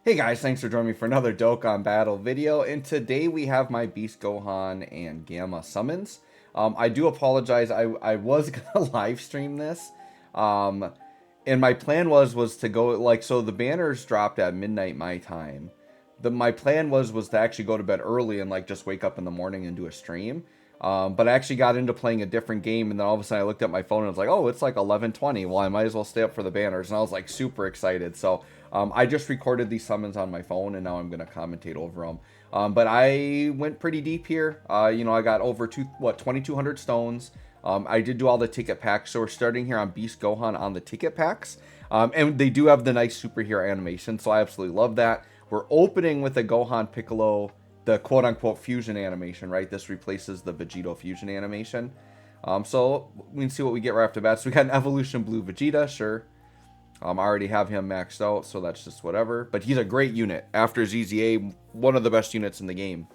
Hey guys, thanks for joining me for another Dokkan Battle video, and today we have my Beast Gohan and Gamma summons. I do apologize, I was gonna live stream this, um, and my plan was to go, so the banners dropped at midnight my time. My plan was to actually go to bed early and just wake up in the morning and do a stream. But I actually got into playing a different game, and then all of a sudden I looked at my phone and it's like, oh, it's like 11:20. Well, I might as well stay up for the banners, and I was like super excited. So I just recorded these summons on my phone, and now I'm gonna commentate over them. But I went pretty deep here. I got over 2,200 stones. I did do all the ticket packs, so we're starting here on Beast Gohan on the ticket packs. And they do have the nice superhero animation, so I absolutely love that. We're opening with a Gohan Piccolo, the quote-unquote fusion animation, right? This replaces the Vegito fusion animation. So we can see what we get right off the bat. So we got an Evolution Blue Vegeta, sure. I already have him maxed out, so that's just whatever. But he's a great unit. After ZZA, one of the best units in the game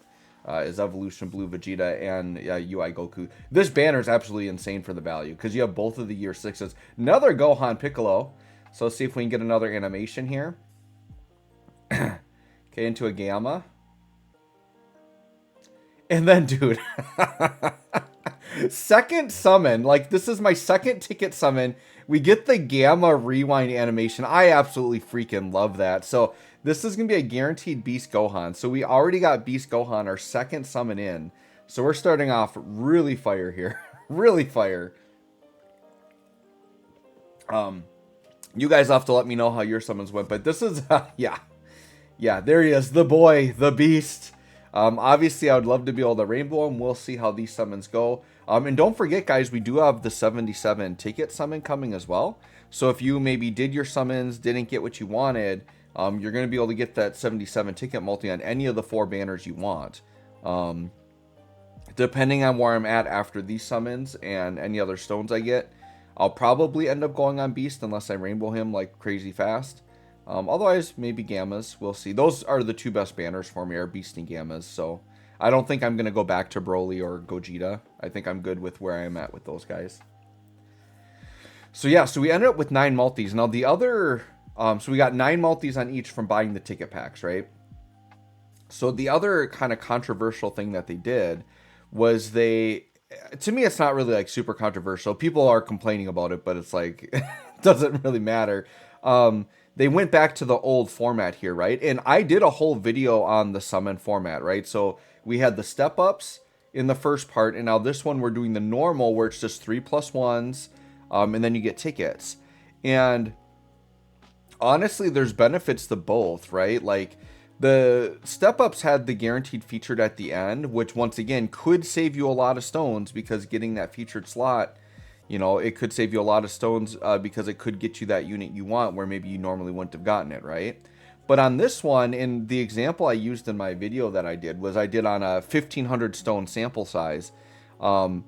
is Evolution Blue Vegeta and UI Goku. This banner is absolutely insane for the value, because you have both of the year 6s. Another Gohan Piccolo. So let's see if we can get another animation here. Okay, into a Gamma. And then, dude, second summon, this is my second ticket summon. We get the Gamma rewind animation. I absolutely freaking love that. So this is going to be a guaranteed Beast Gohan. So we already got Beast Gohan, our second summon in. So we're starting off really fire here. Really fire. You guys have to let me know how your summons went. But this is, yeah, there he is. The boy, the beast. Obviously, I would love to be able to rainbow them. We'll see how these summons go. And don't forget, guys, we do have the 77 ticket summon coming as well. So if you maybe did your summons, didn't get what you wanted, you're going to be able to get that 77 ticket multi on any of the 4 banners you want. Depending on where I'm at after these summons and any other stones I get, I'll probably end up going on Beast unless I rainbow him like crazy fast. Otherwise, maybe Gammas. We'll see. Those are the 2 best banners for me, are Beast and Gammas. So I don't think I'm going to go back to Broly or Gogeta. I think I'm good with where I am at with those guys. So yeah, so we ended up with 9 multis. Now the other, so we got 9 multis on each from buying the ticket packs, right? So the other kind of controversial thing that they did was to me, it's not really super controversial. People are complaining about it, but it's it doesn't really matter. They went back to the old format here, right? And I did a whole video on the summon format, right? So we had the step-ups in the first part, and now this one we're doing the normal, where it's just 3+1s, and then you get tickets. And honestly, there's benefits to both, right? The step-ups had the guaranteed featured at the end, which once again could save you a lot of stones, because getting that featured slot, it could save you a lot of stones because it could get you that unit you want where maybe you normally wouldn't have gotten it, right? But on this one, in the example I used in my video that I did on a 1,500 stone sample size. On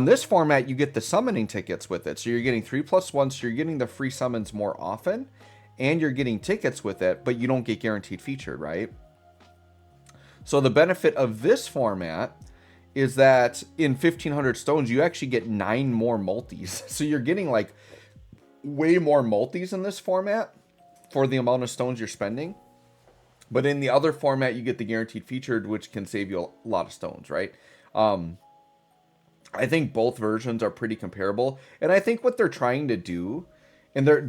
this format, you get the summoning tickets with it. So you're getting 3+1, so you're getting the free summons more often, and you're getting tickets with it, but you don't get guaranteed featured, right? So the benefit of this format is that in 1,500 stones, you actually get 9 more multis. So you're getting way more multis in this format for the amount of stones you're spending. But in the other format, you get the guaranteed featured, which can save you a lot of stones, right? I think both versions are pretty comparable. And I think what they're trying to do, and they're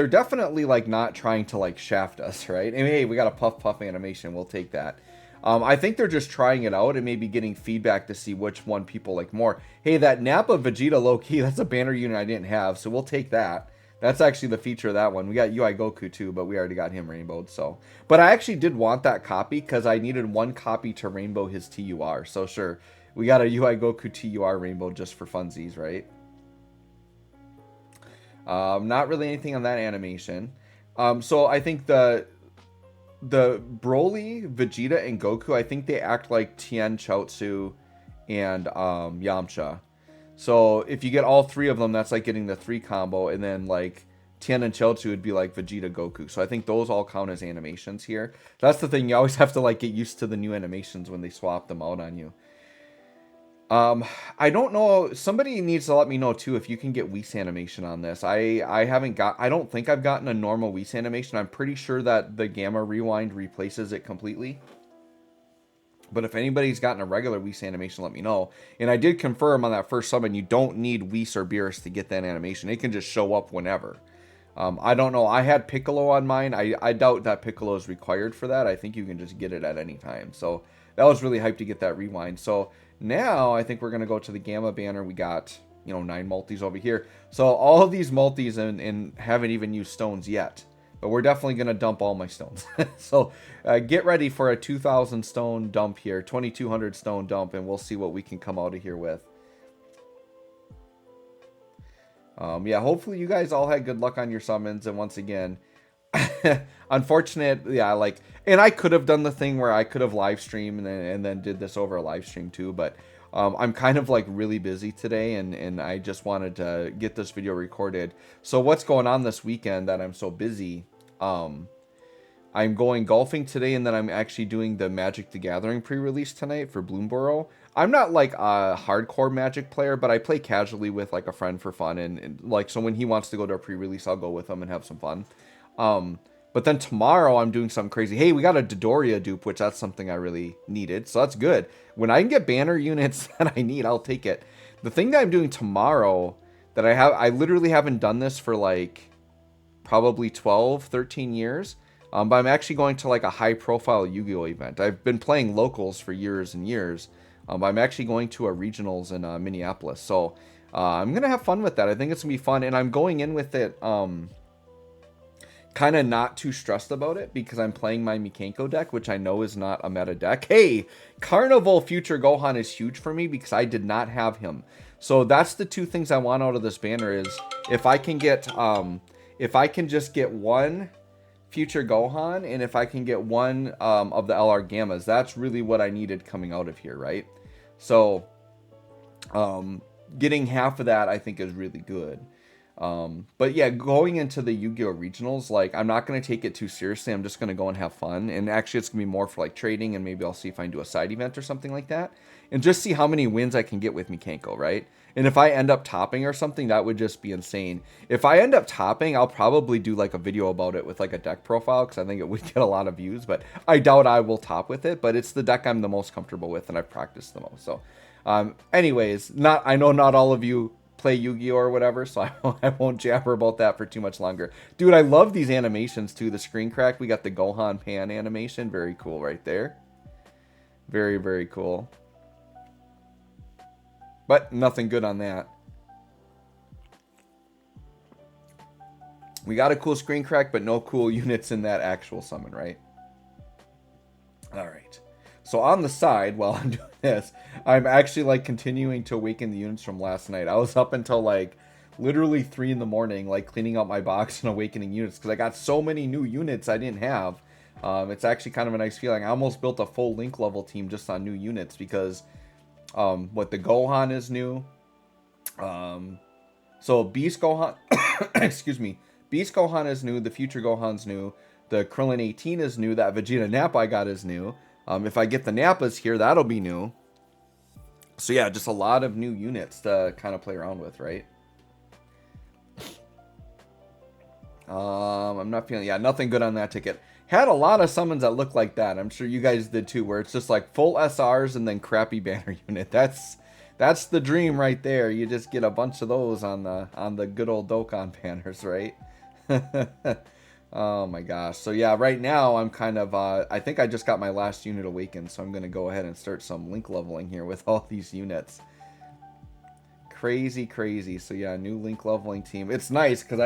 definitely not trying to shaft us, right? And hey, we got a puff animation. We'll take that. I think they're just trying it out and maybe getting feedback to see which one people like more. Hey, that Nappa Vegeta low-key, that's a banner unit I didn't have, so we'll take that. That's actually the feature of that one. We got UI Goku too, but we already got him rainbowed, so. But I actually did want that copy because I needed 1 copy to rainbow his TUR. So sure, we got a UI Goku TUR rainbow just for funsies, right? Not really anything on that animation. So I think the Broly, Vegeta, and Goku, I think they act like Tien, Chaozu, and Yamcha. So if you get all 3 of them, that's like getting the 3 combo, and then Tien and Chaozu would be like Vegeta, Goku. So I think those all count as animations here. That's the thing, you always have to get used to the new animations when they swap them out on you. Um, I don't know. Somebody needs to let me know too if you can get Whis animation on this. I haven't got. I don't think I've gotten a normal Whis animation. I'm pretty sure that the Gamma Rewind replaces it completely. But if anybody's gotten a regular Whis animation, let me know. And I did confirm on that first summon, you don't need Whis or Beerus to get that animation. It can just show up whenever. I don't know. I had Piccolo on mine. I doubt that Piccolo is required for that. I think you can just get it at any time. So that was really hyped to get that rewind. So now I think we're going to go to the Gamma banner. We got, 9 multis over here. So all of these multis and haven't even used stones yet. But we're definitely going to dump all my stones. So get ready for a 2,000 stone dump here. 2,200 stone dump. And we'll see what we can come out of here with. Yeah, hopefully you guys all had good luck on your summons. And once again, unfortunate, yeah, like, and I could have done the thing where I could have live streamed and then did this over a live stream too, but I'm kind of like really busy today and I just wanted to get this video recorded. So what's going on this weekend that I'm so busy? I'm going golfing today, and then I'm actually doing the Magic the Gathering pre-release tonight for Bloomborough. I'm not like a hardcore Magic player, but I play casually with like a friend for fun, and like so when he wants to go to a pre-release, I'll go with him and have some fun. But then tomorrow I'm doing something crazy. Hey, we got a Dodoria dupe, which that's something I really needed, so that's good. When I can get banner units that I need, I'll take it. The thing that I'm doing tomorrow that I literally haven't done this for like probably 12, 13 years. But I'm actually going to like a high profile Yu-Gi-Oh event. I've been playing locals for years and years. But I'm actually going to a regionals in Minneapolis. So I'm going to have fun with that. I think it's going to be fun. And I'm going in with it kind of not too stressed about it because I'm playing my Mikenko deck, which I know is not a meta deck. Hey, Carnival Future Gohan is huge for me because I did not have him. So that's the two things I want out of this banner is if I can get, if I can just get one Future Gohan, and if I can get one of the LR Gammas, that's really what I needed coming out of here, right? So, getting half of that I think is really good. But yeah, going into the Yu-Gi-Oh! Regionals, like, I'm not going to take it too seriously. I'm just going to go and have fun. And actually, it's going to be more for, like, trading, and maybe I'll see if I can do a side event or something like that. And just see how many wins I can get with Mikenko, right? And if I end up topping or something, that would just be insane. If I end up topping, I'll probably do, like, a video about it with, like, a deck profile, because I think it would get a lot of views. But I doubt I will top with it. But it's the deck I'm the most comfortable with, and I've practiced the most. So, anyways, I know not all of you play Yu-Gi-Oh or whatever, so I won't jabber about that for too much longer. Dude, I love these animations too. The screen crack, we got the Gohan pan animation, very cool right there. Very, very cool. But nothing good on that. We got a cool screen crack, but no cool units in that actual summon, right? All right. So on the side, while I'm doing this, I'm actually like continuing to awaken the units from last night. I was up until like literally 3 in the morning, like cleaning out my box and awakening units because I got so many new units I didn't have. It's actually kind of a nice feeling. I almost built a full link level team just on new units because what the Gohan is new. So Beast Gohan, excuse me, Beast Gohan is new. The Future Gohan's new. The Krillin 18 is new. That Vegeta Nappa I got is new. If I get the Nappas here, that'll be new. So yeah, just a lot of new units to kind of play around with, right? I'm not feeling, yeah, nothing good on that ticket. Had a lot of summons that look like that. I'm sure you guys did too, where it's just like full SRs and then crappy banner unit. That's the dream right there. You just get a bunch of those on the good old Dokkan banners, right? Oh my gosh. So yeah, right now I'm kind of, I think I just got my last unit awakened, so I'm going to go ahead and start some link leveling here with all these units. Crazy, crazy. So yeah, new link leveling team. It's nice because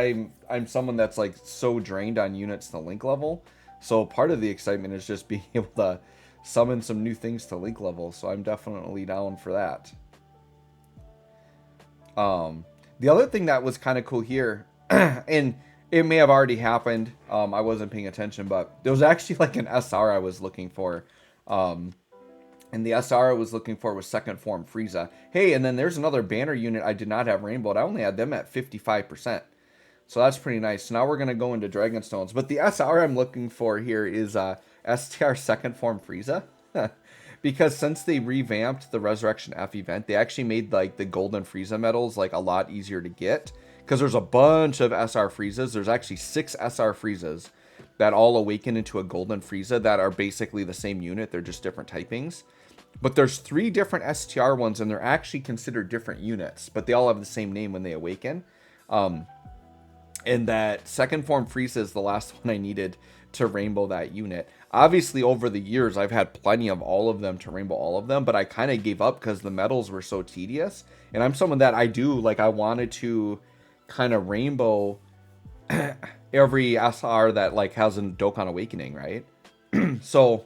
I'm someone that's like so drained on units to link level. So part of the excitement is just being able to summon some new things to link level. So I'm definitely down for that. The other thing that was kind of cool here, and it may have already happened. I wasn't paying attention, but there was actually like an SR I was looking for. And the SR I was looking for was second form Frieza. Hey, and then there's another banner unit I did not have rainbowed. I only had them at 55%. So that's pretty nice. So now we're going to go into Dragonstones. But the SR I'm looking for here is STR second form Frieza. because since they revamped the Resurrection F event, they actually made like the Golden Frieza medals like a lot easier to get. Because there's a bunch of SR Friezas. There's actually 6 SR Friezas that all awaken into a Golden Frieza that are basically the same unit. They're just different typings. But there's 3 different STR ones, and they're actually considered different units, but they all have the same name when they awaken. And that second form Frieza is the last one I needed to rainbow that unit. Obviously, over the years, I've had plenty of all of them to rainbow all of them, but I kind of gave up because the medals were so tedious. And I'm someone that I wanted to kind of rainbow every SR that like has a Dokkan Awakening, right? So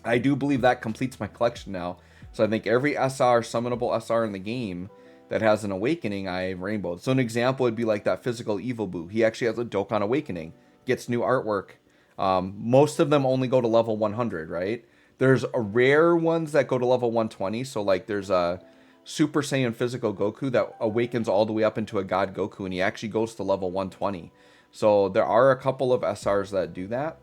I do believe that completes my collection now. So I think every SR, summonable SR in the game that has an awakening, I rainbowed. So an example would be like that physical Evil Boo. He actually has a Dokkan Awakening, gets new artwork. Most of them only go to level 100, right? There's a rare ones that go to level 120. So like there's a Super Saiyan Physical Goku that awakens all the way up into a God Goku, and he actually goes to level 120. So there are a couple of SRs that do that.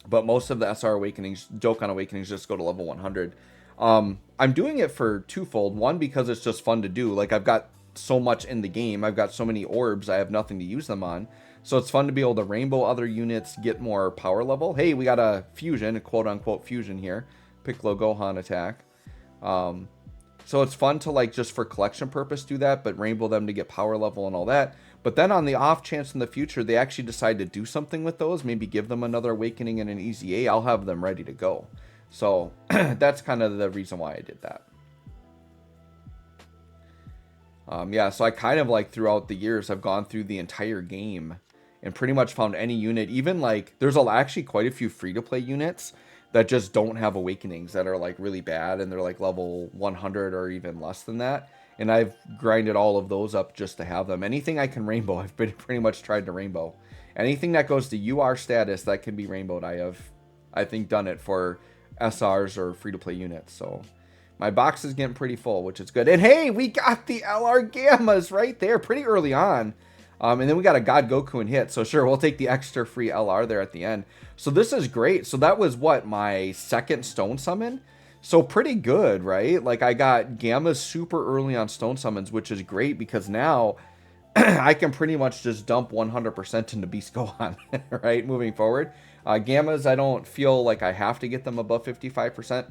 But most of the SR Awakenings, Dokkan Awakenings, just go to level 100. I'm doing it for twofold. One, because it's just fun to do. Like, I've got so much in the game. I've got so many orbs. I have nothing to use them on. So it's fun to be able to rainbow other units, get more power level. Hey, we got a fusion, a quote-unquote fusion here. Piccolo Gohan attack. So it's fun to, like, just for collection purpose do that, but rainbow them to get power level and all that. But then on the off chance in the future they actually decide to do something with those, maybe give them another awakening and an easy A, I'll have them ready to go. So that's kind of the reason why I did that. Yeah, so I kind of like throughout the years I've gone through the entire game and pretty much found any unit, even like there's actually quite a few free-to-play units that just don't have awakenings that are like really bad, and they're like level 100 or even less than that. And I've grinded all of those up just to have them. Anything I can rainbow, I've pretty much tried to rainbow. Anything that goes to UR status that can be rainbowed, I have, I think, done it for SRs or free-to-play units. So my box is getting pretty full, which is good. And hey, we got the LR Gammas right there pretty early on. And then we got a God Goku in hit. So sure, we'll take the extra free LR there at the end. So this is great. So that was what, my second Stone Summon? So pretty good, right? Like I got Gammas super early on Stone Summons, which is great because now I can pretty much just dump 100% into Beast Gohan, right? Moving forward. Gammas, I don't feel like I have to get them above 55%.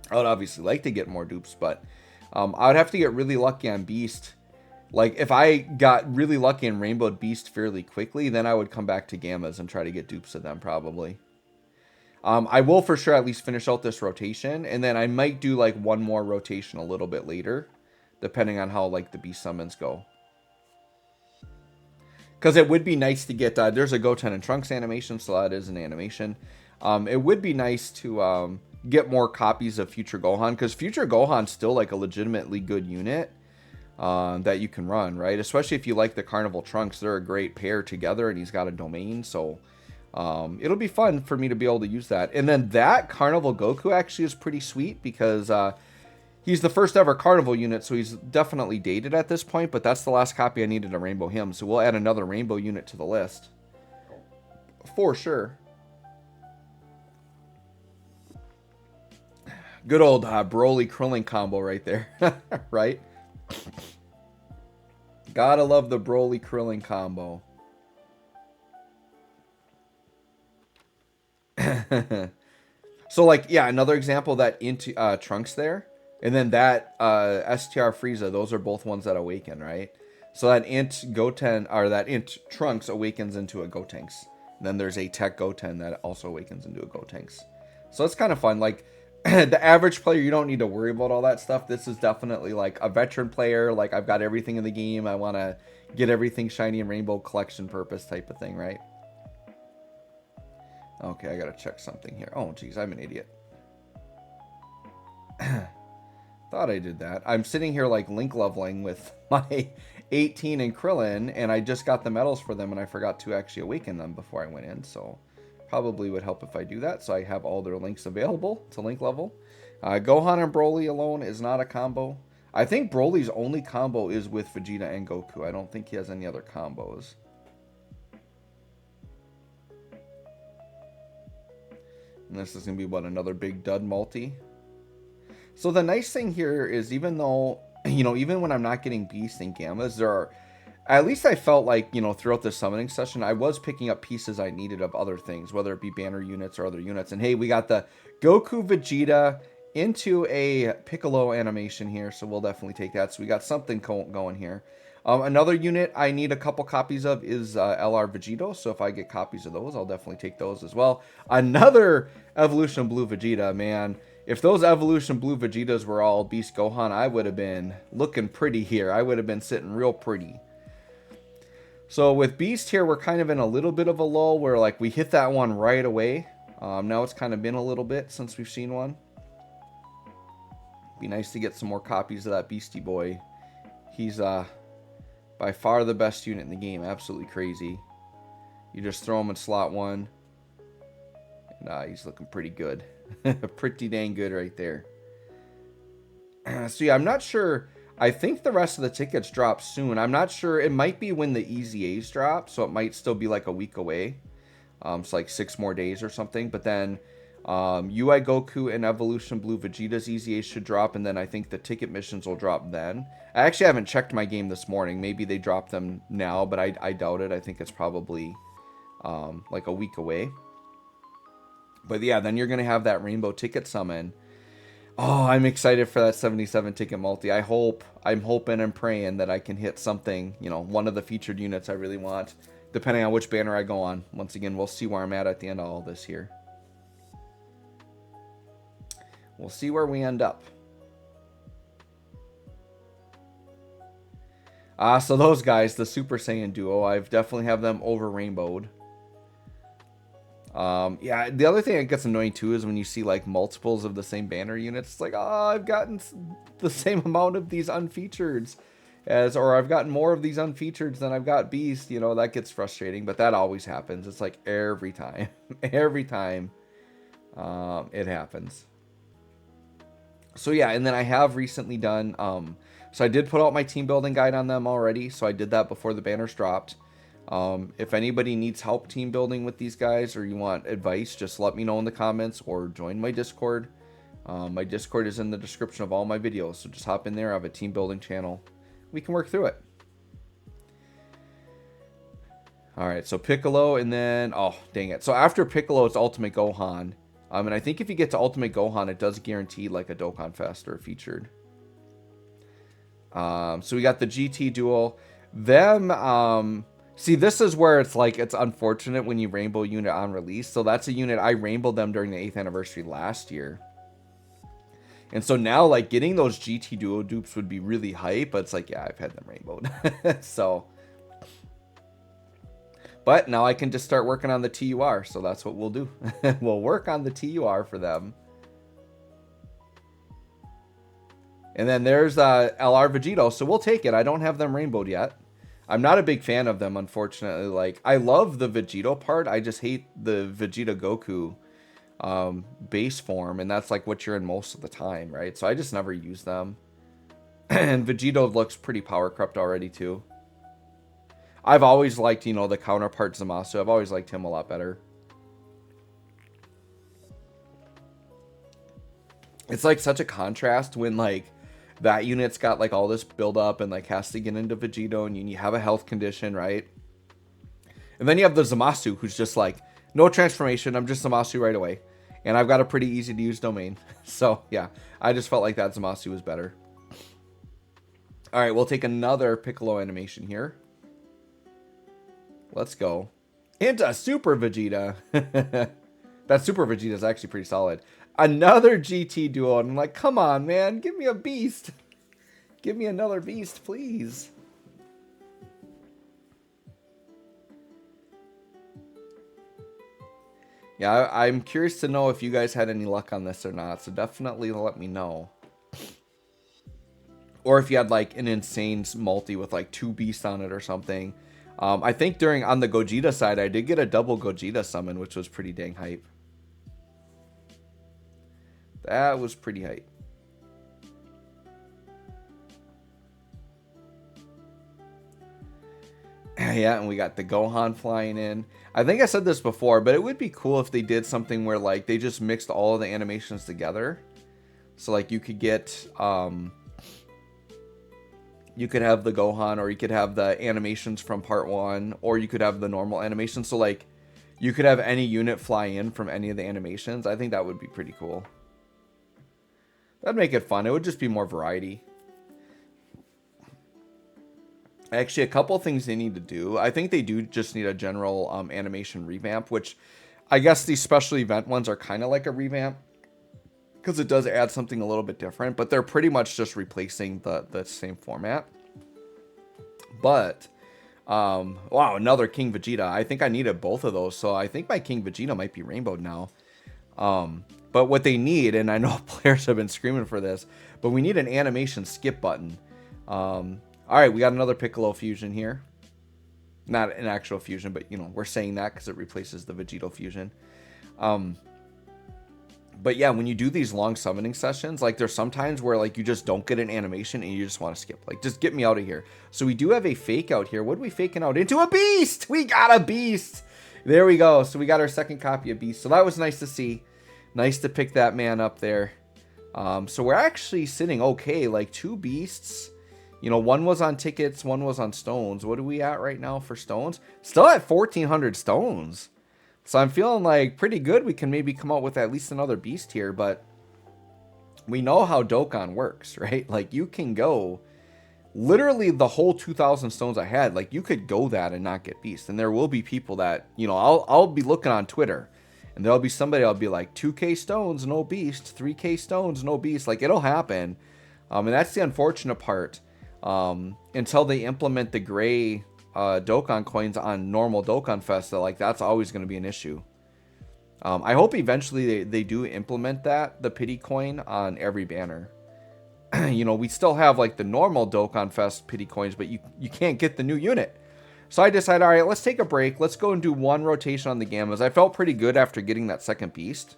I would obviously like to get more dupes, but I would have to get really lucky on Beast. Like if I got really lucky and rainbowed Beast fairly quickly, then I would come back to Gammas and try to get dupes of them probably. I will for sure at least finish out this rotation, and then I might do like one more rotation a little bit later, depending on how like the Beast summons go. Because it would be nice to get, there's a Goten and Trunks animation, so that is an animation. It would be nice to get more copies of Future Gohan, because Future Gohan's still like a legitimately good unit that you can run, right? Especially if you like the Carnival Trunks, they're a great pair together, and he's got a domain, so it'll be fun for me to be able to use that. And then that Carnival Goku actually is pretty sweet because he's the first ever Carnival unit, so he's definitely dated at this point, but that's the last copy I needed to rainbow him, so we'll add another rainbow unit to the list. For sure. Good old Broly Krillin combo right there, right? Gotta love the Broly Krillin combo. So like, yeah, another example, that into Trunks there, and then that STR Frieza, those are both ones that awaken, right? So that int Goten, or that int Trunks awakens into a Gotenks. And then there's a Tech Goten that also awakens into a Gotenks. So it's kind of fun. Like the average player, you don't need to worry about all that stuff. This is definitely like a veteran player. Like I've got everything in the game. I want to get everything shiny and rainbow collection purpose type of thing, right? Okay, I gotta check something here. Oh, geez, I'm an idiot. Thought I did that. I'm sitting here like link leveling with my 18 and Krillin, and I just got the medals for them, and I forgot to actually awaken them before I went in, so probably would help if I do that, so I have all their links available to link level. Gohan and Broly alone is not a combo. I think Broly's only combo is with Vegeta and Goku. I don't think he has any other combos. And this is going to be, what, another big dud multi? So the nice thing here is, even though, you know, even when I'm not getting Beast and Gammas, there are, at least I felt like, you know, throughout this summoning session, I was picking up pieces I needed of other things, whether it be banner units or other units. And hey, we got the Goku Vegeta into a Piccolo animation here, so we'll definitely take that. So we got something going here. Another unit I need a couple copies of is LR Vegito, so if I get copies of those, I'll definitely take those as well. Another Evolution Blue Vegeta, man. If those Evolution Blue Vegetas were all Beast Gohan, I would have been looking pretty here. I would have been sitting real pretty. So with Beast here, we're kind of in a little bit of a lull where, like, we hit that one right away. Now it's kind of been a little bit since we've seen one. Be nice to get some more copies of that Beastie Boy. He's by far the best unit in the game. Absolutely crazy. You just throw him in slot 1. And he's looking pretty good. Pretty dang good right there. So yeah, I'm not sure. I think the rest of the tickets drop soon. I'm not sure. It might be when the Easy A's drop, so it might still be like a week away. It's like 6 more days or something. But then UI Goku and Evolution Blue Vegeta's Easy A's should drop, and then I think the ticket missions will drop then. I actually haven't checked my game this morning. Maybe they drop them now, but I doubt it. I think it's probably like a week away. But yeah, then you're going to have that Rainbow Ticket Summon. Oh, I'm excited for that 77 ticket multi. I'm hoping and praying that I can hit something, you know, one of the featured units I really want, depending on which banner I go on. Once again, we'll see where I'm at the end of all this here. We'll see where we end up. So those guys, the Super Saiyan duo, I've definitely have them over rainbowed. Yeah, the other thing that gets annoying too is when you see like multiples of the same banner units. It's like, oh, I've gotten the same amount of these unfeatured or I've gotten more of these unfeatured than I've got Beast. You know, that gets frustrating, but that always happens. It's like every time, every time it happens. So yeah, and then I have recently done, so I did put out my team building guide on them already. So I did that before the banners dropped. If anybody needs help team building with these guys or you want advice, just let me know in the comments or join my Discord. My Discord is in the description of all my videos, so just hop in there. I have a team building channel. We can work through it. Alright, so Piccolo, and then, oh, dang it. So after Piccolo, it's Ultimate Gohan. And I think if you get to Ultimate Gohan, it does guarantee like a Dokkan Fest or a featured. So we got the GT duel. Them, see, this is where it's like, it's unfortunate when you rainbow unit on release. So that's a unit I rainbowed them during the 8th anniversary last year. And so now, like, getting those GT duo dupes would be really hype. But it's like, yeah, I've had them rainbowed. So, but now I can just start working on the TUR. So that's what we'll do. We'll work on the TUR for them. And then there's LR Vegito. So we'll take it. I don't have them rainbowed yet. I'm not a big fan of them, unfortunately. Like, I love the Vegito part. I just hate the Vegeta Goku base form. And that's like what you're in most of the time, right? So I just never use them. And Vegito looks pretty power crept already too. I've always liked, you know, the counterpart Zamasu. I've always liked him a lot better. It's like such a contrast when like that unit's got like all this build up and like has to get into Vegito and you have a health condition, right? And then you have the Zamasu who's just like, no transformation, I'm just Zamasu right away. And I've got a pretty easy to use domain. So yeah, I just felt like that Zamasu was better. Alright, we'll take another Piccolo animation here. Let's go. Into Super Vegeta. That Super Vegeta is actually pretty solid. Another GT duo. And I'm like, come on, man. Give me a beast. Give me another beast, please. Yeah, I'm curious to know if you guys had any luck on this or not. So definitely let me know. Or if you had like an insane multi with like 2 beasts on it or something. I think on the Gogeta side, I did get a double Gogeta summon, which was pretty dang hype. That was pretty hype. Yeah, and we got the Gohan flying in. I think I said this before, but it would be cool if they did something where like they just mixed all of the animations together. So like you could get you could have the Gohan, or you could have the animations from part 1, or you could have the normal animations. So like you could have any unit fly in from any of the animations. I think that would be pretty cool. That'd make it fun. It would just be more variety. Actually, a couple things they need to do. I think they do just need a general animation revamp, which I guess these special event ones are kind of like a revamp, because it does add something a little bit different, but they're pretty much just replacing the same format. But, wow, another King Vegeta. I think I needed both of those, so I think my King Vegeta might be rainbowed now. But what they need, and I know players have been screaming for this, but we need an animation skip button. All right, we got another Piccolo fusion here. Not an actual fusion, but, you know, we're saying that because it replaces the Vegito fusion. But yeah, when you do these long summoning sessions, like there's sometimes where like you just don't get an animation and you just want to skip. Like, just get me out of here. So we do have a fake out here. What are we faking out? Into a beast! We got a beast! There we go. So we got our second copy of beast. So that was nice to see. Nice to pick that man up there. So we're actually sitting okay. Like 2 beasts. You know, one was on tickets, one was on stones. What are we at right now for stones? Still at 1,400 stones. So I'm feeling like pretty good. We can maybe come out with at least another beast here, but we know how Dokkan works, right? Like you can go literally the whole 2,000 stones I had. Like you could go that and not get beast. And there will be people that, you know, I'll be looking on Twitter and there'll be somebody I'll be like 2K stones, no beast, 3K stones, no beast. Like it'll happen. And that's the unfortunate part. Until they implement the gray Dokkan coins on normal Dokkan Fest, like that's always going to be an issue. I hope eventually they do implement that, the pity coin on every banner. You know, we still have like the normal Dokkan Fest pity coins, but you can't get the new unit. So I decided, all right, let's take a break. Let's go and do one rotation on the Gammas. I felt pretty good after getting that second beast.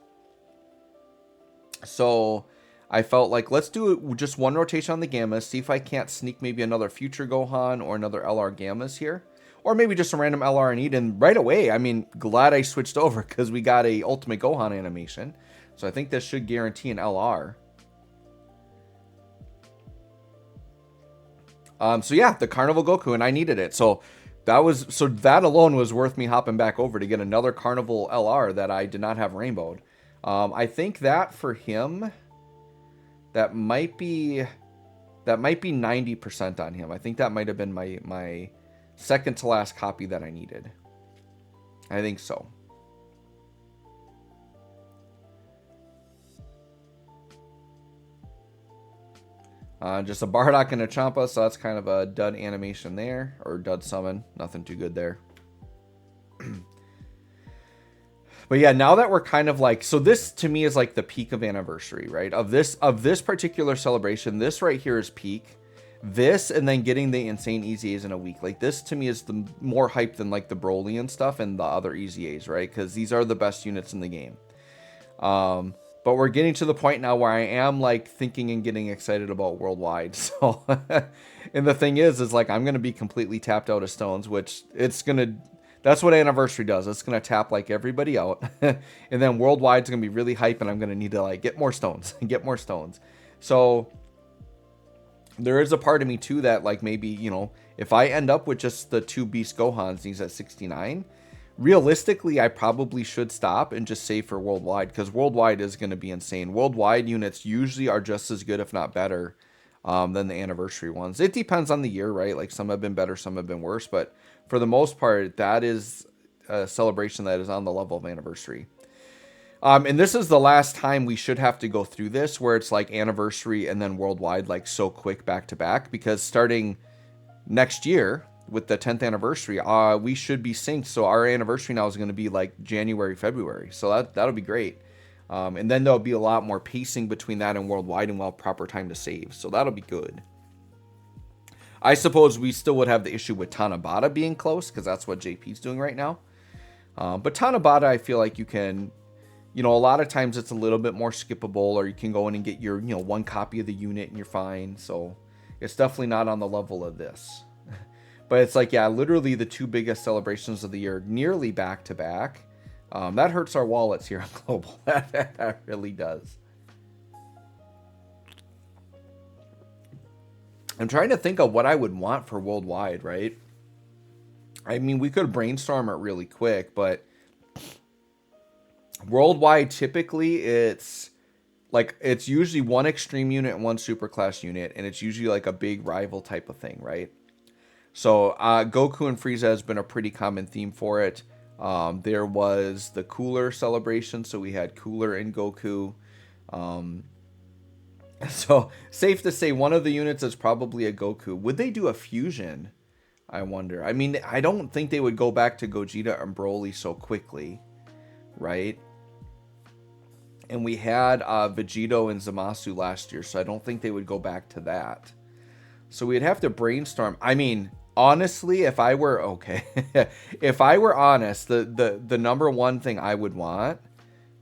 So I felt like let's do just one rotation on the Gammas, see if I can't sneak maybe another future Gohan or another LR Gammas here. Or maybe just a random LR in Eden right away. I mean, glad I switched over because we got a Ultimate Gohan animation. So I think this should guarantee an LR. So yeah, the Carnival Goku, and I needed it. So that alone was worth me hopping back over to get another Carnival LR that I did not have rainbowed. I think that for him, that might be 90% on him. I think that might have been my second to last copy that I needed. I think so. Just a Bardock and a Champa, so that's kind of a dud animation there, or dud summon. Nothing too good there. But yeah, now that we're kind of like, so this to me is like the peak of anniversary, right? Of this particular celebration, this right here is peak. This and then getting the insane Easy A's in a week. Like this to me is the more hype than like the Broly and stuff and the other Easy A's, right? Because these are the best units in the game. But we're getting to the point now where I am like thinking and getting excited about Worldwide. So, and the thing is like I'm gonna be completely tapped out of stones, which that's what anniversary does. It's gonna tap like everybody out, and then Worldwide's gonna be really hype, and I'm gonna need to like get more stones and get more stones. So there is a part of me too that like maybe, you know, if I end up with just the 2 Beast Gohans and he's at 69, realistically I probably should stop and just save for Worldwide, because Worldwide is gonna be insane. Worldwide units usually are just as good, if not better, than the anniversary ones. It depends on the year, right? Like some have been better, some have been worse, but for the most part, that is a celebration that is on the level of anniversary. And this is the last time we should have to go through this, where it's like anniversary and then Worldwide like so quick back to back, because starting next year with the 10th anniversary, we should be synced. So our anniversary now is going to be like January, February. So that'll be great. And then there'll be a lot more pacing between that and Worldwide, and we'll have proper time to save. So that'll be good. I suppose we still would have the issue with Tanabata being close, because that's what JP's doing right now. But Tanabata, I feel like you can, you know, a lot of times it's a little bit more skippable, or you can go in and get your, you know, 1 copy of the unit and you're fine. So it's definitely not on the level of this. But it's like, yeah, literally the two biggest celebrations of the year, nearly back to back. That hurts our wallets here on Global. That really does. I'm trying to think of what I would want for worldwide, right? I mean, we could brainstorm it really quick, but worldwide, typically it's like, it's usually one extreme unit and one superclass unit, and it's usually like a big rival type of thing, right? So Goku and Frieza has been a pretty common theme for it. There was the Cooler celebration, so we had Cooler and Goku. So safe to say one of the units is probably a Goku. Would they do a fusion? I wonder. I mean, I don't think they would go back to Gogeta and Broly so quickly, right? And we had Vegito and Zamasu last year, so I don't think they would go back to that. So we'd have to brainstorm. I mean, honestly, if I were if I were honest, the number one thing I would want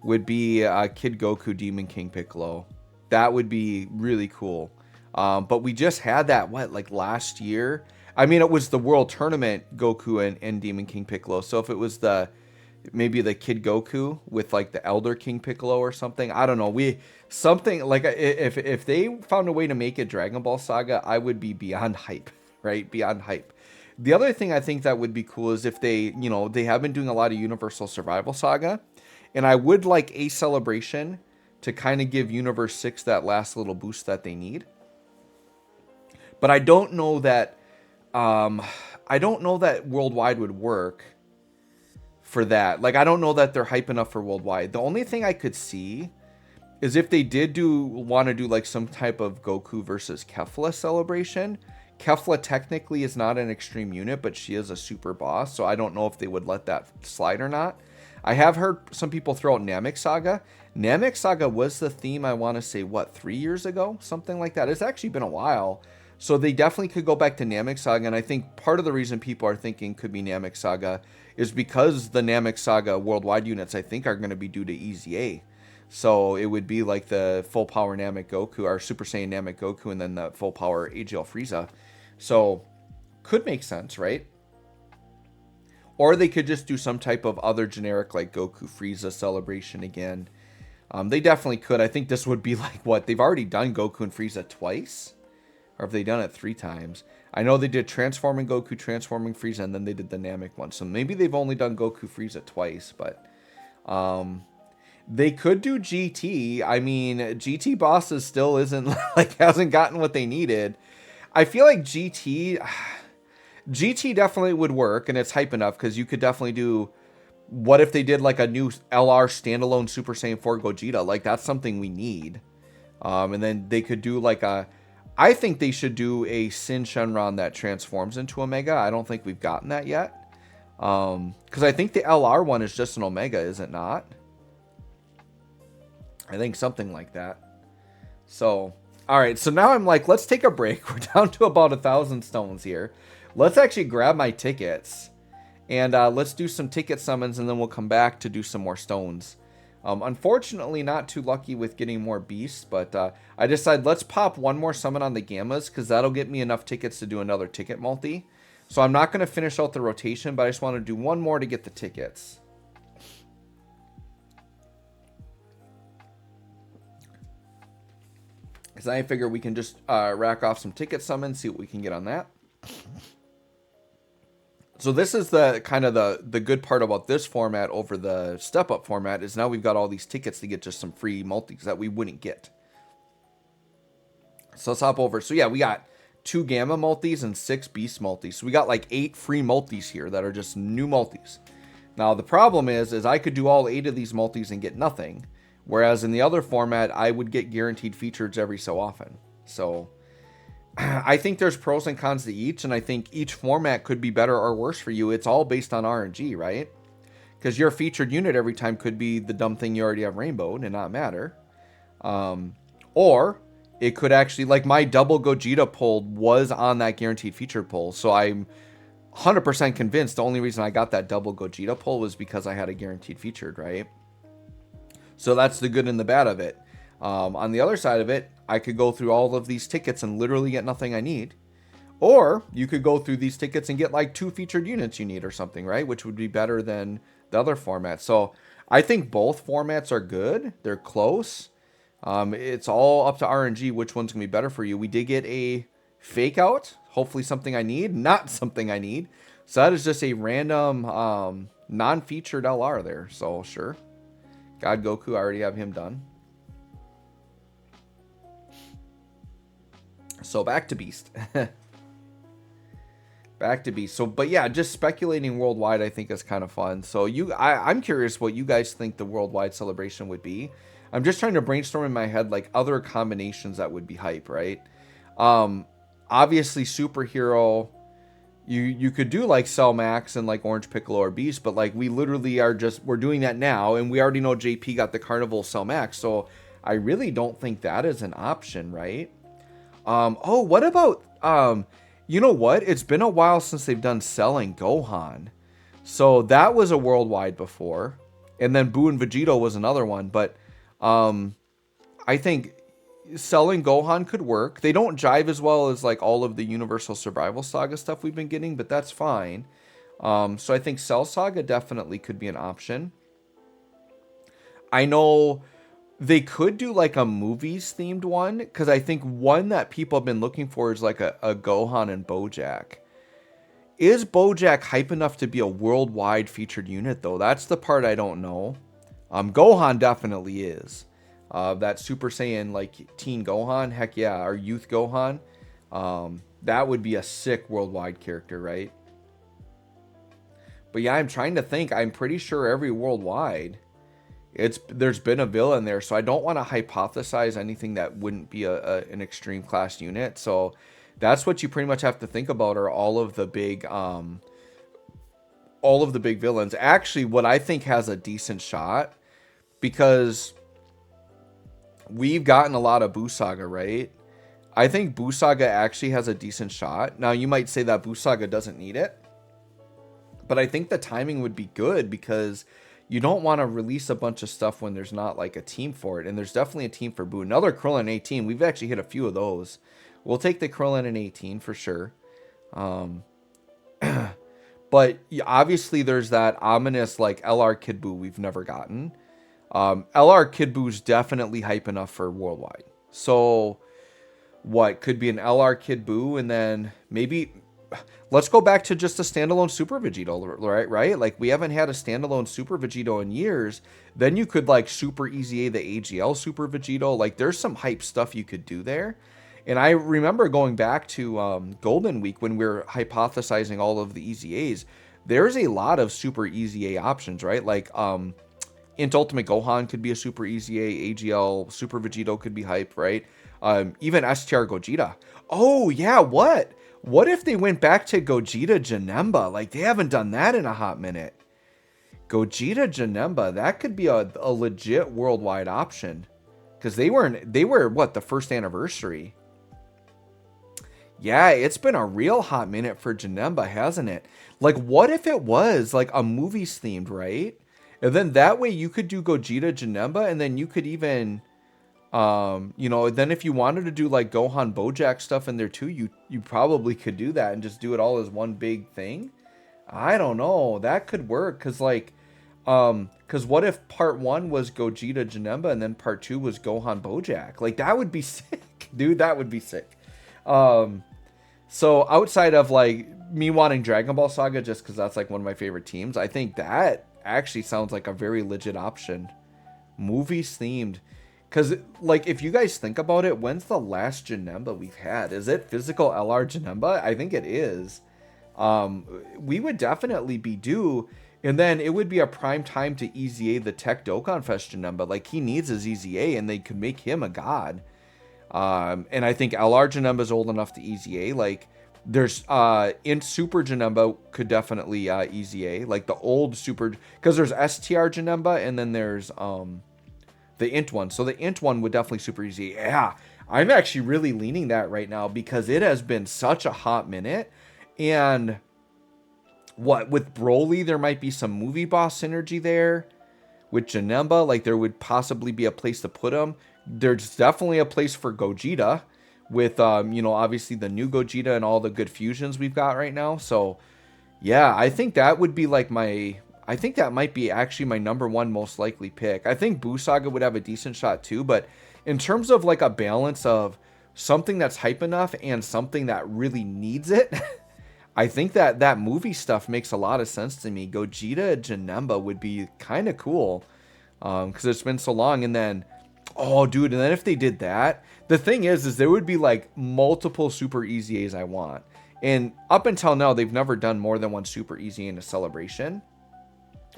would be Kid Goku Demon King Piccolo. That would be really cool. But we just had that like last year. I mean, it was the World Tournament Goku and Demon King Piccolo. So if it was maybe the Kid Goku with like the Elder King Piccolo or something, I don't know. Something like, if they found a way to make it Dragon Ball Saga, I would be beyond hype, right? Beyond hype. The other thing I think that would be cool is if they have been doing a lot of Universal Survival Saga, and I would like a celebration to kind of give Universe 6 that last little boost that they need. But I don't know that worldwide would work for that. Like, I don't know that they're hype enough for worldwide. The only thing I could see is if they did want to do like some type of Goku versus Kefla celebration. Kefla technically is not an extreme unit, but she is a super boss, so I don't know if they would let that slide or not. I have heard some people throw out Namek Saga. Namek Saga was the theme, I want to say, 3 years ago? Something like that. It's actually been a while. So they definitely could go back to Namek Saga, and I think part of the reason people are thinking could be Namek Saga is because the Namek Saga worldwide units, I think, are going to be due to EZA. So it would be like the full power Namek Goku, or Super Saiyan Namek Goku, and then the full power AGL Frieza. So could make sense, right? Or they could just do some type of other generic like Goku Frieza celebration again. They definitely could. I think this would be like they've already done Goku and Frieza twice. Or have they done it 3 times? I know they did Transforming Goku, Transforming Frieza, and then they did the Namek one. So maybe they've only done Goku Frieza twice, but they could do GT. I mean, GT bosses still hasn't gotten what they needed. I feel like GT definitely would work, and it's hype enough because you could definitely do. What if they did like a new LR standalone Super Saiyan 4 Gogeta? Like, that's something we need. And then they could do like I think they should do a Sin Shenron that transforms into Omega. I don't think we've gotten that yet. Because I think the LR one is just an Omega, is it not? I think something like that. So, alright, so now I'm like, let's take a break. We're down to about 1,000 stones here. Let's actually grab my tickets. And let's do some ticket summons, and then we'll come back to do some more stones. Unfortunately, not too lucky with getting more beasts, but I decided let's pop one more summon on the Gammas, because that'll get me enough tickets to do another ticket multi. So I'm not going to finish out the rotation, but I just want to do one more to get the tickets. Because I figure we can just rack off some ticket summons, see what we can get on that. So this is the kind of the good part about this format over the step up format is now we've got all these tickets to get just some free multis that we wouldn't get. So let's hop over. So yeah, we got 2 Gamma multis and 6 Beast multis. So we got like 8 free multis here that are just new multis. Now the problem is I could do all 8 of these multis and get nothing. Whereas in the other format, I would get guaranteed features every so often. So I think there's pros and cons to each, and I think each format could be better or worse for you. It's all based on RNG, right? Because your featured unit every time could be the dumb thing you already have rainbowed and not matter. Or it could actually, like my double Gogeta pulled was on that guaranteed featured pull. So I'm 100% convinced the only reason I got that double Gogeta pull was because I had a guaranteed featured, right? So that's the good and the bad of it. On the other side of it, I could go through all of these tickets and literally get nothing I need. Or you could go through these tickets and get like 2 featured units you need or something, right? Which would be better than the other format. So I think both formats are good. They're close. It's all up to RNG which one's going to be better for you. We did get a fake out. Hopefully something I need. Not something I need. So that is just a random non-featured LR there. So sure. God Goku, I already have him done. So back to Beast. Back to Beast. So, but yeah, just speculating worldwide, I think is kind of fun. So I'm curious what you guys think the worldwide celebration would be. I'm just trying to brainstorm in my head like other combinations that would be hype, right? Obviously superhero. You could do like Cell Max and like Orange Piccolo or Beast, but like we literally we're doing that now, and we already know JP got the Carnival Cell Max, so I really don't think that is an option, right? Oh, what about you know what? It's been a while since they've done Cell and Gohan. So that was a worldwide before. And then Boo and Vegito was another one. But I think Cell and Gohan could work. They don't jive as well as like all of the Universal Survival Saga stuff we've been getting, but that's fine. So I think Cell Saga definitely could be an option. I know they could do like a movies themed one, because I think one that people have been looking for is like a Gohan and Bojack. Is Bojack hype enough to be a worldwide featured unit though? That's the part I don't know. Gohan definitely is. That Super Saiyan like teen Gohan, heck yeah, or youth Gohan. That would be a sick worldwide character, right? But yeah, I'm trying to think. I'm pretty sure every worldwide, there's been a villain there, so I don't want to hypothesize anything that wouldn't be an extreme class unit. So that's what you pretty much have to think about, are all of the big villains. Actually, what I think has a decent shot, because we've gotten a lot of Boo Saga, right? I think Boo Saga actually has a decent shot. Now, you might say that Boo Saga doesn't need it, but I think the timing would be good, because you don't want to release a bunch of stuff when there's not like a team for it. And there's definitely a team for Boo. Another Krillin 18. We've actually hit a few of those. We'll take the Krillin in 18 for sure. But obviously there's that ominous like LR Kid Boo we've never gotten. LR Kid Boo's definitely hype enough for worldwide. So what could be an LR Kid Boo, and then maybe let's go back to just a standalone Super Vegito, right? Like we haven't had a standalone Super Vegito in years. Then you could like Super Easy A the AGL Super Vegito. Like there's some hype stuff you could do there. And I remember going back to Golden Week when we were hypothesizing all of the Easy A's. There's a lot of Super Easy A options, right? Like Int Ultimate Gohan could be a Super Easy A. AGL Super Vegito could be hype, right? Even STR Gogeta. Oh yeah, what? What if they went back to Gogeta Janemba? Like, they haven't done that in a hot minute. Gogeta Janemba, that could be a legit worldwide option. Because they were, what, the first anniversary? Yeah, it's been a real hot minute for Janemba, hasn't it? Like, what if it was, like, a movies themed, right? And then that way you could do Gogeta Janemba, and then you could even... you know, then if you wanted to do like Gohan Bojack stuff in there too, you probably could do that and just do it all as one big thing. I don't know. That could work. Cause like, cause what if part 1 was Gogeta Janemba and then part 2 was Gohan Bojack? Like that would be sick, dude. That would be sick. So outside of like me wanting Dragon Ball Saga, just cause that's like one of my favorite teams, I think that actually sounds like a very legit option. Movies themed. Because, like, if you guys think about it, when's the last Janemba we've had? Is it physical LR Janemba? I think it is. We would definitely be due. And then it would be a prime time to Easy A the Tech Dokkan Fest Janemba. Like, he needs his Easy A, and they could make him a god. And I think LR Janemba is old enough to Easy A. Like, there's, in Super Janemba could definitely Easy A. Like, the old Super... Because there's STR Janemba, and then there's... the Int one. So the Int one would definitely Super Easy. Yeah, I'm actually really leaning that right now because it has been such a hot minute. And what, with Broly, there might be some movie boss synergy there. With Janemba, like there would possibly be a place to put him. There's definitely a place for Gogeta. with, obviously the new Gogeta and all the good fusions we've got right now. So, yeah, I think that would be like I think that might be actually my number one most likely pick. I think Buu Saga would have a decent shot too, but in terms of like a balance of something that's hype enough and something that really needs it, I think that movie stuff makes a lot of sense to me. Gogeta Janemba would be kind of cool, because it's been so long. And then, oh, dude, and then if they did that, the thing is there would be like multiple Super Easy A's I want. And up until now, they've never done more than one Super Easy A in a celebration.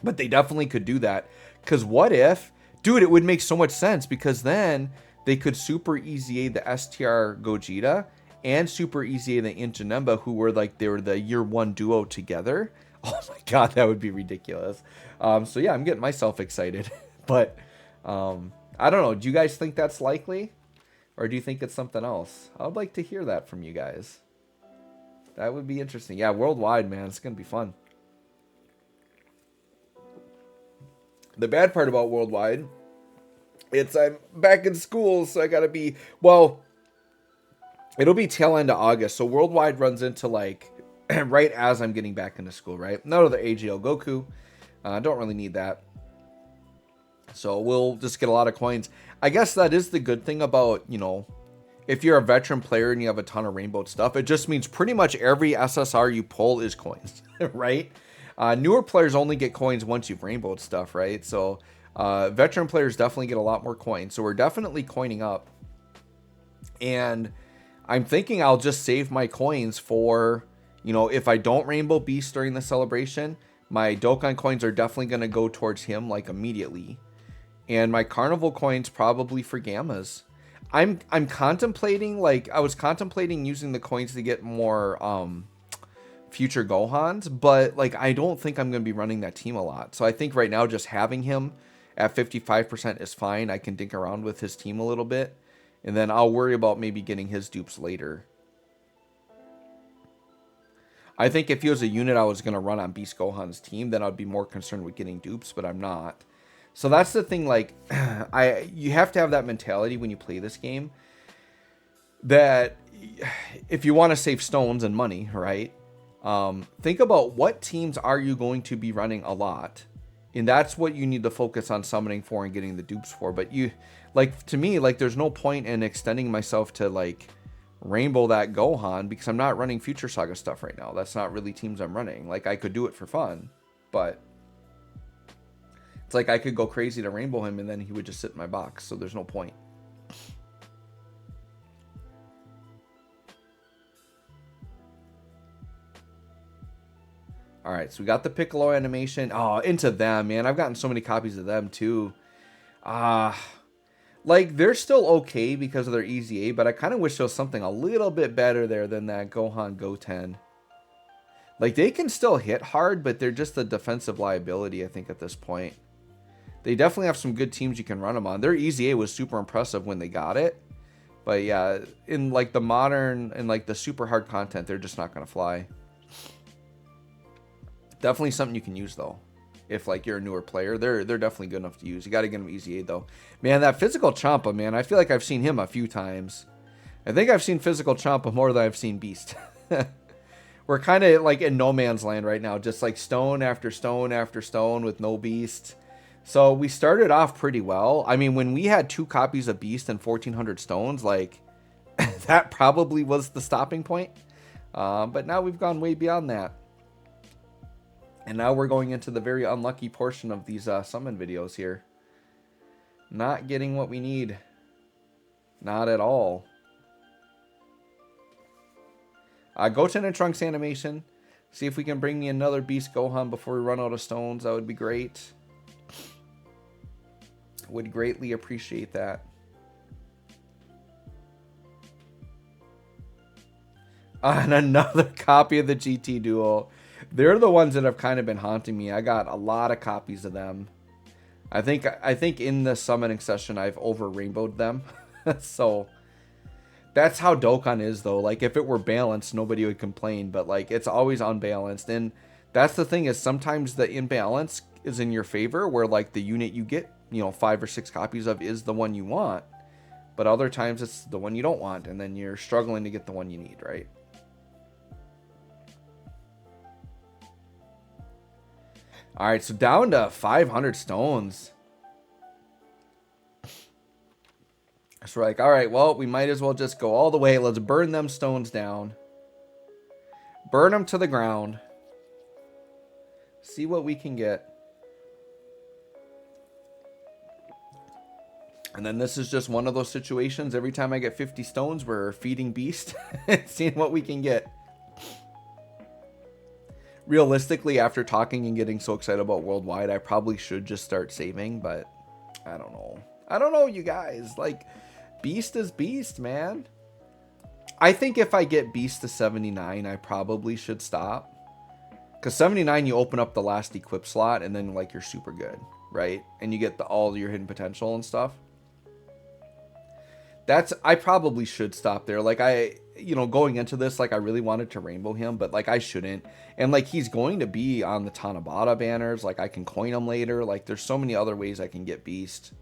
But they definitely could do that. Because what if, dude, it would make so much sense, because then they could Super Easy A the STR Gogeta and Super Easy A the Janemba, who were like, they were the year one duo together. Oh my god, that would be ridiculous. So yeah, I'm getting myself excited. But I don't know. Do you guys think that's likely? Or do you think it's something else? I would like to hear that from you guys. That would be interesting. Yeah, worldwide, man. It's going to be fun. The bad part about worldwide, it's I'm back in school, so I got to be, well, it'll be tail end of August. So worldwide runs into like right as I'm getting back into school, right? No other AGL Goku. Don't really need that. So we'll just get a lot of coins. I guess that is the good thing about, if you're a veteran player and you have a ton of rainbow stuff, it just means pretty much every SSR you pull is coins, right? Newer players only get coins once you've rainbowed stuff, right? So veteran players definitely get a lot more coins. So we're definitely coining up. And I'm thinking I'll just save my coins for, if I don't rainbow beast during the celebration, my Dokkan coins are definitely going to go towards him like immediately. And my carnival coins probably for gammas. I'm contemplating, like, I was contemplating using the coins to get more future Gohans, but like I don't think I'm going to be running that team a lot. So I think right now just having him at 55% is fine. I can dink around with his team a little bit, and then I'll worry about maybe getting his dupes later. I think if he was a unit I was going to run on Beast Gohan's team, then I'd be more concerned with getting dupes, but I'm not. So that's the thing, like, you have to have that mentality when you play this game, that if you want to save stones and money, right? Think about what teams are you going to be running a lot, and that's what you need to focus on summoning for and getting the dupes for. But to me, like, there's no point in extending myself to like rainbow that Gohan, because I'm not running Future Saga stuff right now. That's not really teams I'm running. Like, I could do it for fun, but it's like I could go crazy to rainbow him and then he would just sit in my box. So there's no point. All right, so we got the Piccolo animation. Oh, into them, man. I've gotten so many copies of them too. Like, they're still okay because of their Easy A, but I kind of wish there was something a little bit better there than that Gohan Goten. Like, they can still hit hard, but they're just a defensive liability, I think, at this point. They definitely have some good teams you can run them on. Their Easy A was super impressive when they got it. But yeah, in like the modern and like the super hard content, they're just not going to fly. Definitely something you can use though. If like you're a newer player, they're definitely good enough to use. You got to get them Easy A though. Man, that physical Champa, man, I feel like I've seen him a few times. I think I've seen physical Champa more than I've seen Beast. We're kind of like in no man's land right now, just like stone after stone after stone with no Beast. So we started off pretty well. I mean, when we had 2 copies of Beast and 1,400 stones, like, that probably was the stopping point. But now we've gone way beyond that. And now we're going into the very unlucky portion of these summon videos here. Not getting what we need. Not at all. Goten and Trunks animation. See if we can bring me another Beast Gohan before we run out of stones. That would be great. Would greatly appreciate that. And another copy of the GT Duo. They're the ones that have kind of been haunting me. I got a lot of copies of them. I think in the summoning session I've over rainbowed them. So that's how Dokkan is though. Like, if it were balanced, nobody would complain, but like it's always unbalanced. And that's the thing, is sometimes the imbalance is in your favor, where like the unit you get, 5 or 6 copies of is the one you want. But other times it's the one you don't want, and then you're struggling to get the one you need, right? All right, so down to 500 stones. So we're like, all right, well, we might as well just go all the way. Let's burn them stones down. Burn them to the ground. See what we can get. And then this is just one of those situations. Every time I get 50 stones, we're feeding Beast and seeing what we can get. Realistically, after talking and getting so excited about Worldwide, I probably should just start saving, but I don't know. I don't know, you guys. Like, Beast is Beast, man. I think if I get Beast to 79, I probably should stop. Because 79, you open up the last equip slot, and then, like, you're super good, right? And you get all your hidden potential and stuff. I probably should stop there. Like, going into this, like, I really wanted to rainbow him, but, like, I shouldn't. And, like, he's going to be on the Tanabata banners. Like, I can coin him later. Like, there's so many other ways I can get Beast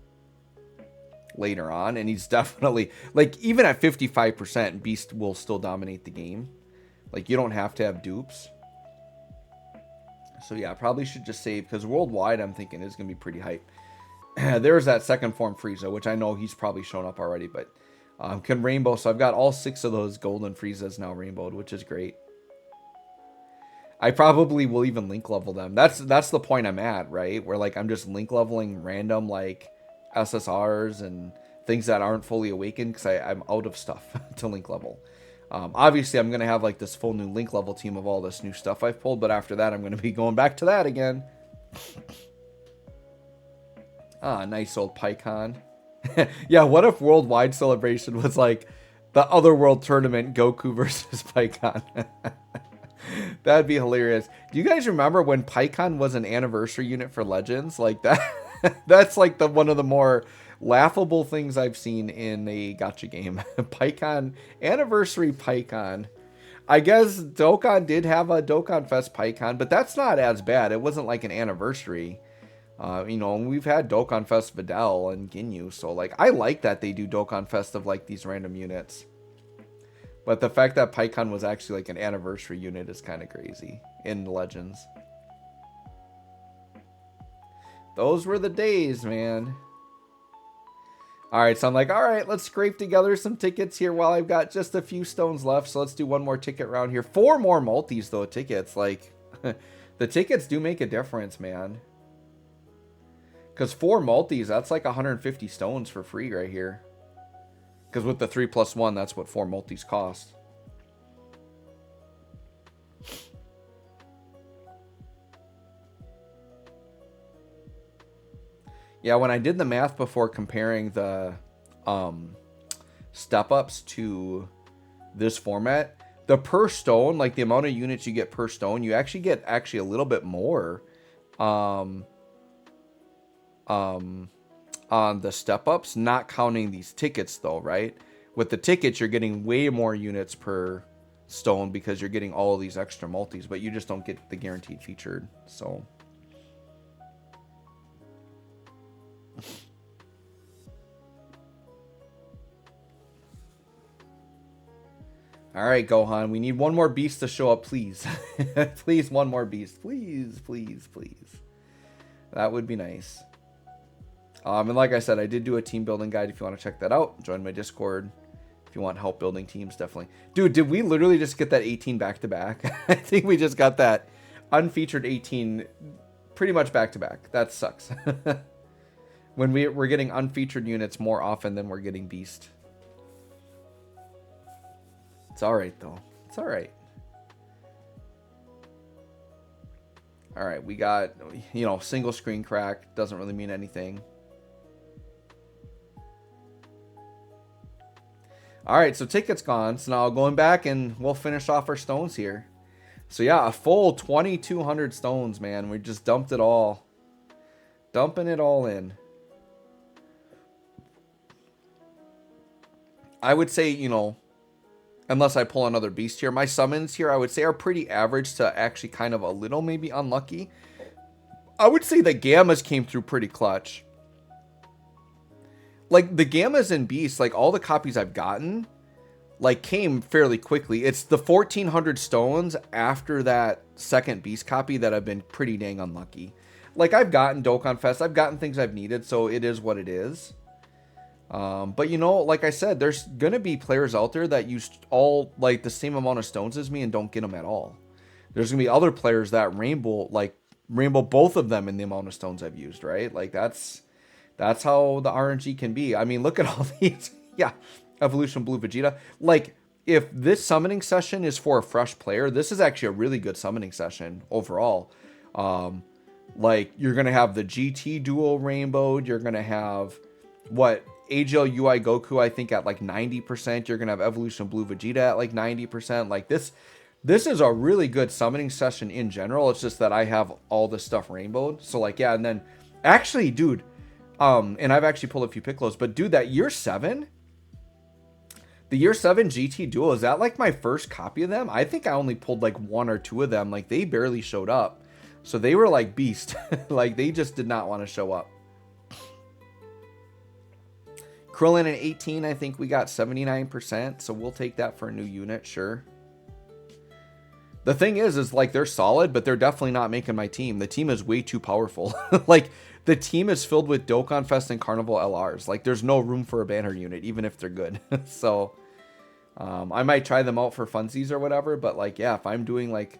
later on. And he's definitely, like, even at 55%, Beast will still dominate the game. Like, you don't have to have dupes. So, yeah, I probably should just save, because Worldwide, I'm thinking, is going to be pretty hype. There's that second form Frieza, which I know he's probably shown up already, but can rainbow. So I've got all 6 of those golden Friezas now rainbowed, which is great. I probably will even link level them. That's the point I'm at, right? Where, like, I'm just link leveling random, like, SSRs and things that aren't fully awakened, because I'm out of stuff to link level. Obviously, I'm going to have, like, this full new link level team of all this new stuff I've pulled, but after that, I'm going to be going back to that again. Ah, nice old PyCon. Yeah, what if Worldwide Celebration was like the other world tournament, Goku versus PyCon? That'd be hilarious. Do you guys remember when PyCon was an anniversary unit for Legends? Like that that's like one of the more laughable things I've seen in a gacha game. PyCon, anniversary PyCon. I guess Dokkan did have a Dokkan Fest PyCon, but that's not as bad. It wasn't like an anniversary. We've had Dokkan Fest Videl and Ginyu, so, like, I like that they do Dokkan Fest of, like, these random units. But the fact that PyCon was actually, like, an anniversary unit is kind of crazy in Legends. Those were the days, man. Alright, so I'm like, alright, let's scrape together some tickets here while I've got just a few stones left. So let's do one more ticket round here. 4 more multis, though, tickets. Like, the tickets do make a difference, man. Because 4 multis, that's like 150 stones for free right here. Because with the 3+1, that's what 4 multis cost. Yeah, when I did the math before comparing the step-ups to this format, the per stone, like the amount of units you get per stone, you actually get a little bit more on the step-ups, not counting these tickets though, right? With the tickets, you're getting way more units per stone because you're getting all of these extra multis, but you just don't get the guaranteed featured, so... Alright, Gohan, we need one more beast to show up, please. Please, one more beast. Please, please, please. That would be nice. And like I said, I did do a team building guide if you want to check that out. Join my Discord if you want help building teams, definitely. Dude, did we literally just get that 18 back-to-back? I think we just got that unfeatured 18 pretty much back-to-back. That sucks. When we're getting unfeatured units more often than we're getting beast. It's alright, though. It's alright. Alright, we got, single screen crack. Doesn't really mean anything. Alright, so tickets gone. So now going back and we'll finish off our stones here. So yeah, a full 2,200 stones, man. We just dumped it all. Dumping it all in. I would say, unless I pull another beast here, my summons here, I would say, are pretty average to actually kind of a little maybe unlucky. I would say the Gammas came through pretty clutch. like the Gammas and Beasts, like all the copies I've gotten, like came fairly quickly. It's the 1400 stones after that second Beast copy that have been pretty dang unlucky. Like I've gotten Dokkan Fest, I've gotten things I've needed, so it is what it is. But you know, like I said, there's gonna be players out there that use all like the same amount of stones as me and don't get them at all. There's gonna be other players that rainbow both of them in the amount of stones I've used, right? Like that's how the RNG can be. I mean, look at all these. Yeah, Evolution Blue Vegeta. Like, if this summoning session is for a fresh player, this is actually a really good summoning session overall. Like, you're going to have the GT duo rainbowed. You're going to have, AGL UI Goku, I think, at like 90%. You're going to have Evolution Blue Vegeta at like 90%. Like, this is a really good summoning session in general. It's just that I have all this stuff rainbowed. So, like, yeah, and then, actually, dude, and I've actually pulled a few Piccolos, but dude, that year 7, the year 7 GT duo, is that like my first copy of them? I think I only pulled like 1 or 2 of them. Like they barely showed up. So they were like beast. Like they just did not want to show up. Krillin in 18, I think we got 79%. So we'll take that for a new unit, sure. The thing is like they're solid, but they're definitely not making my team. The team is way too powerful. Like the team is filled with Dokkan Fest and Carnival LRs. Like there's no room for a banner unit, even if they're good. So I might try them out for funsies or whatever. But like, yeah, if I'm doing like,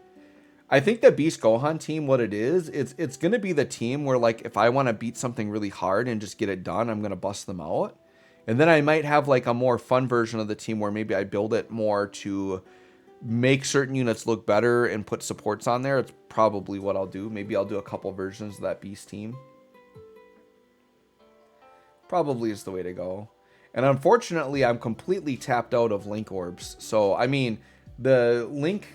I think the Beast Gohan team, what it is, it's going to be the team where like, if I want to beat something really hard and just get it done, I'm going to bust them out. And then I might have like a more fun version of the team where maybe I build it more to make certain units look better and put supports on there. It's probably what I'll do. Maybe I'll do a couple versions of that Beast team. Probably is the way to go. And unfortunately, I'm completely tapped out of Link Orbs. So, I mean, the Link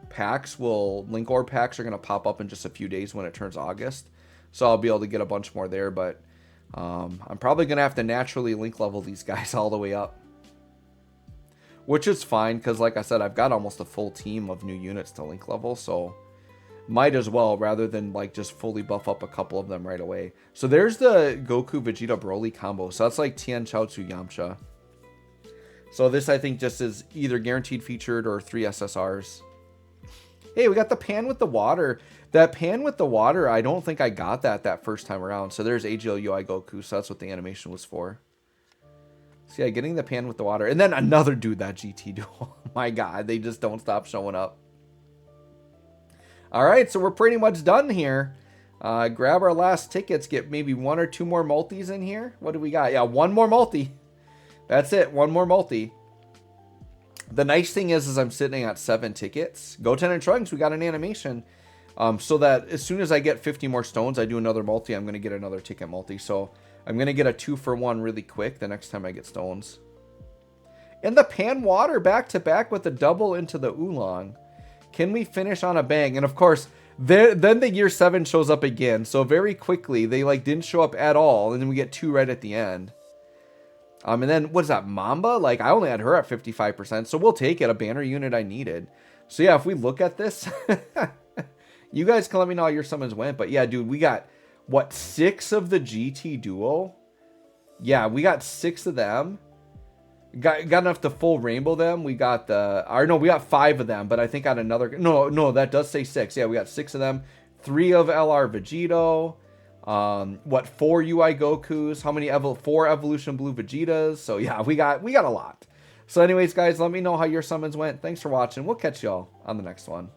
packs Link Orb packs are going to pop up in just a few days when it turns August. So I'll be able to get a bunch more there. But I'm probably going to have to naturally Link level these guys all the way up. Which is fine, because like I said, I've got almost a full team of new units to Link level. So might as well, rather than like just fully buff up a couple of them right away. So there's the Goku Vegeta Broly combo. So that's like Tien Chaozu Yamcha. So this I think just is either guaranteed featured or 3 SSRs. Hey, we got the pan with the water. That pan with the water, I don't think I got that first time around. So there's AGL UI Goku. So that's what the animation was for. So yeah, getting the pan with the water. And then another dude, that GT duo. My God, they just don't stop showing up. All right, so we're pretty much done here. Grab our last tickets, get maybe 1 or 2 more multis in here. What do we got? Yeah, 1 more multi. That's it, 1 more multi. The nice thing is I'm sitting at 7 tickets. Goten and Trunks, we got an animation. So that as soon as I get 50 more stones, I do another multi, I'm going to get another ticket multi. So I'm going to get a 2-for-1 really quick the next time I get stones. And the pan water back to back with the double into the oolong. Can we finish on a bang? And of course, then the year 7 shows up again. So very quickly, they like didn't show up at all. And then we get 2 right at the end. And then, what is that, Mamba? Like, I only had her at 55%. So we'll take it, a banner unit I needed. So yeah, if we look at this, you guys can let me know how your summons went. But yeah, dude, we got, what, 6 of the GT duo? Yeah, we got 6 of them. Got enough to full rainbow them. We got we got 5 of them, but I think I got another. No, that does say 6. Yeah, we got 6 of them. 3 of LR Vegito. 4 UI Gokus? How many 4 Evolution Blue Vegetas? So yeah, we got a lot. So anyways, guys, let me know how your summons went. Thanks for watching. We'll catch y'all on the next one.